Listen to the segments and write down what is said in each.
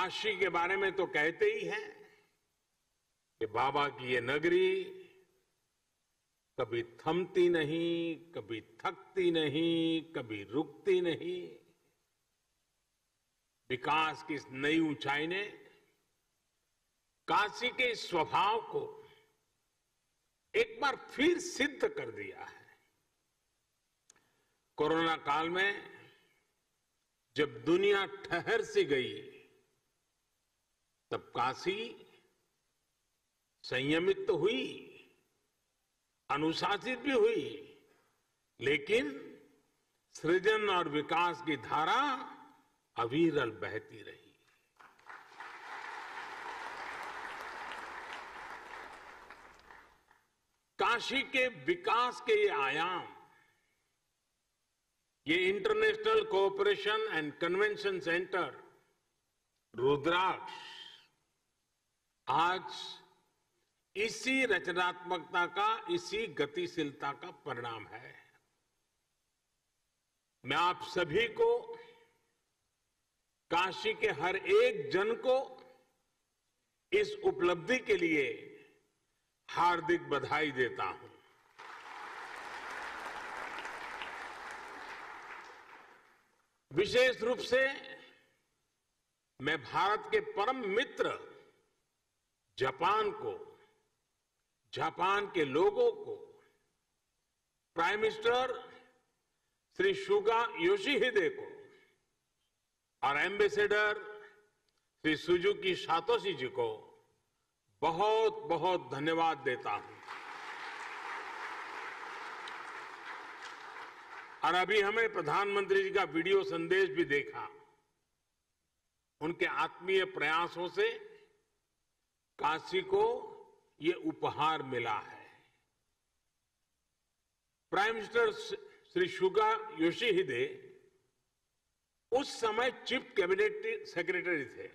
काशी के बारे में तो कहते ही हैं कि बाबा की ये नगरी कभी थमती नहीं, कभी थकती नहीं, कभी रुकती नहीं। विकास की इस नई ऊंचाई ने काशी के इस स्वभाव को एक बार फिर सिद्ध कर दिया है। कोरोना काल में जब दुनिया ठहर सी गई, तब काशी संयमित तो हुई, अनुशासित भी हुई, लेकिन सृजन और विकास की धारा अविरल बहती रही। काशी के विकास के ये आयाम, ये international cooperation and convention centre Rudraksh आज इसी रचनात्मकता का, इसी गतिशीलता का परिणाम है। मैं आप सभी को, काशी के हर एक जन को इस उपलब्धि के लिए हार्दिक बधाई देता हूं। विशेष रूप से मैं भारत के परम मित्र जापान को, जापान के लोगों को, प्राइम मिनिस्टर श्री सुगा योशिहिदे को और एम्बेसडर श्री सुजुकी सातोशी जी को बहुत बहुत धन्यवाद देता हूं। और अभी हमें प्रधानमंत्री जी का वीडियो संदेश भी देखा। उनके आत्मीय प्रयासों से काशी को ये उपहार मिला है। प्राइम मिनिस्टर श्री सुगा योशिहिदे उस समय चीफ कैबिनेट सेक्रेटरी थे।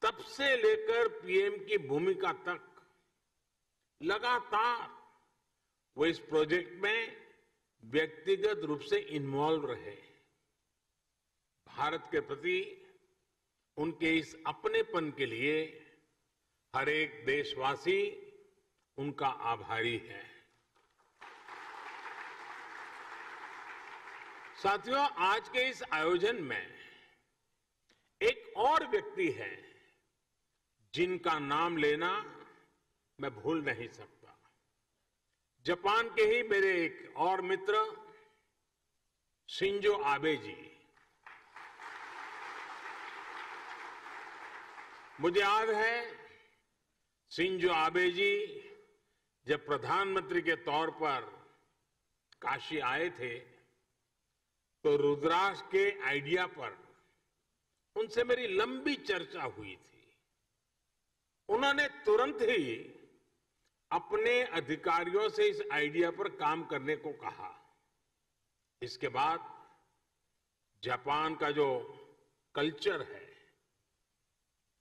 तब से लेकर पीएम की भूमिका तक लगातार वो इस प्रोजेक्ट में व्यक्तिगत रूप से इन्वॉल्व रहे। भारत के प्रति उनके इस अपनेपन के लिए हर एक देशवासी उनका आभारी है। साथियों, आज के इस आयोजन में एक और व्यक्ति है जिनका नाम लेना मैं भूल नहीं सकता। जापान के ही मेरे एक और मित्र शिंजो आबे जी। मुझे याद है शिंजो आबे जी जब प्रधानमंत्री के तौर पर काशी आए थे तो रुद्राक्ष के आइडिया पर उनसे मेरी लंबी चर्चा हुई थी। उन्होंने तुरंत ही अपने अधिकारियों से इस आइडिया पर काम करने को कहा। इसके बाद जापान का जो कल्चर है,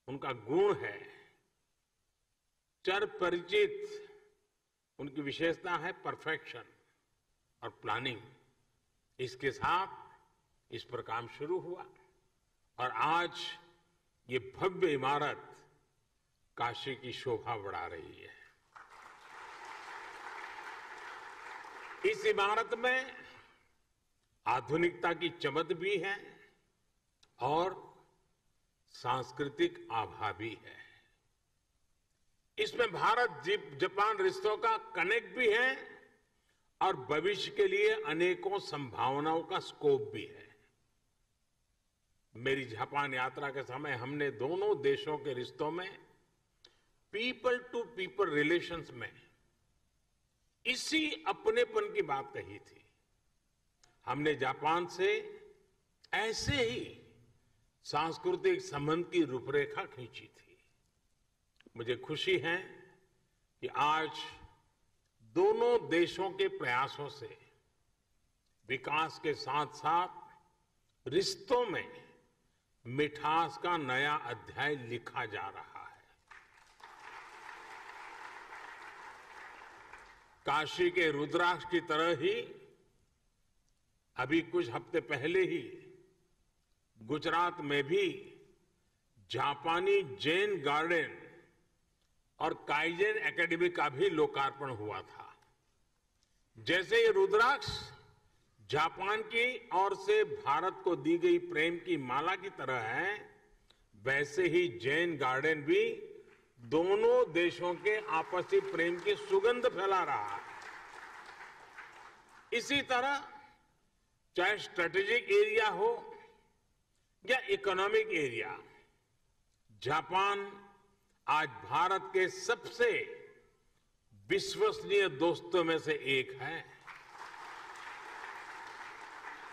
उनका गुण है, चर परिचित, उनकी विशेषता है परफेक्शन और प्लानिंग। इसके साथ इस पर काम शुरू हुआ और आज ये भव्य इमारत काशी की शोभा बढ़ा रही है। इस इमारत में आधुनिकता की चमक भी है और सांस्कृतिक आभा भी है। इसमें भारत जापान रिश्तों का कनेक्ट भी है और भविष्य के लिए अनेकों संभावनाओं का स्कोप भी है। मेरी जापान यात्रा के समय हमने दोनों देशों के रिश्तों में पीपल टू पीपल रिलेशंस में इसी अपनेपन की बात कही थी। हमने जापान से ऐसे ही सांस्कृतिक संबंध की रूपरेखा खींची थी। मुझे खुशी है कि आज दोनों देशों के प्रयासों से विकास के साथ साथ रिश्तों में मिठास का नया अध्याय लिखा जा रहा है। काशी के रुद्राक्ष की तरह ही अभी कुछ हफ्ते पहले ही गुजरात में भी जापानी जैन गार्डन और काइजेन एकेडमी का भी लोकार्पण हुआ था। जैसे ये रुद्राक्ष जापान की ओर से भारत को दी गई प्रेम की माला की तरह है, वैसे ही जैन गार्डन भी दोनों देशों के आपसी प्रेम की सुगंध फैला रहा है। इसी तरह चाहे स्ट्रेटेजिक एरिया हो या इकोनॉमिक एरिया, जापान आज भारत के सबसे विश्वसनीय दोस्तों में से एक है।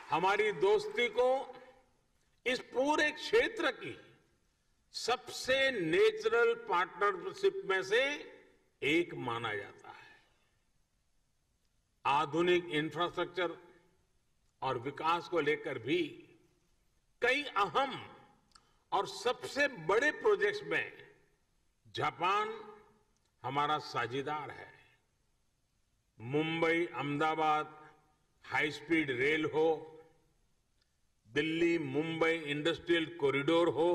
हमारी दोस्ती को इस पूरे क्षेत्र की सबसे नेचुरल पार्टनरशिप में से एक माना जाता है। आधुनिक इंफ्रास्ट्रक्चर और विकास को लेकर भी कई अहम और सबसे बड़े प्रोजेक्ट्स में जापान हमारा साझीदार है। Mumbai Ahmedabad high speed rail हो, दिल्ली मुंबई इंडस्ट्रियल कॉरिडोर हो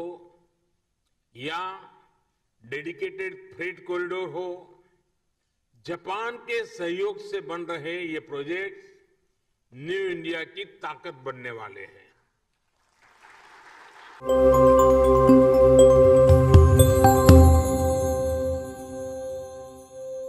या डेडिकेटेड फ्रेट कॉरिडोर हो, जापान के सहयोग से बन रहे ये प्रोजेक्ट न्यू इंडिया की ताकत बनने वाले हैं।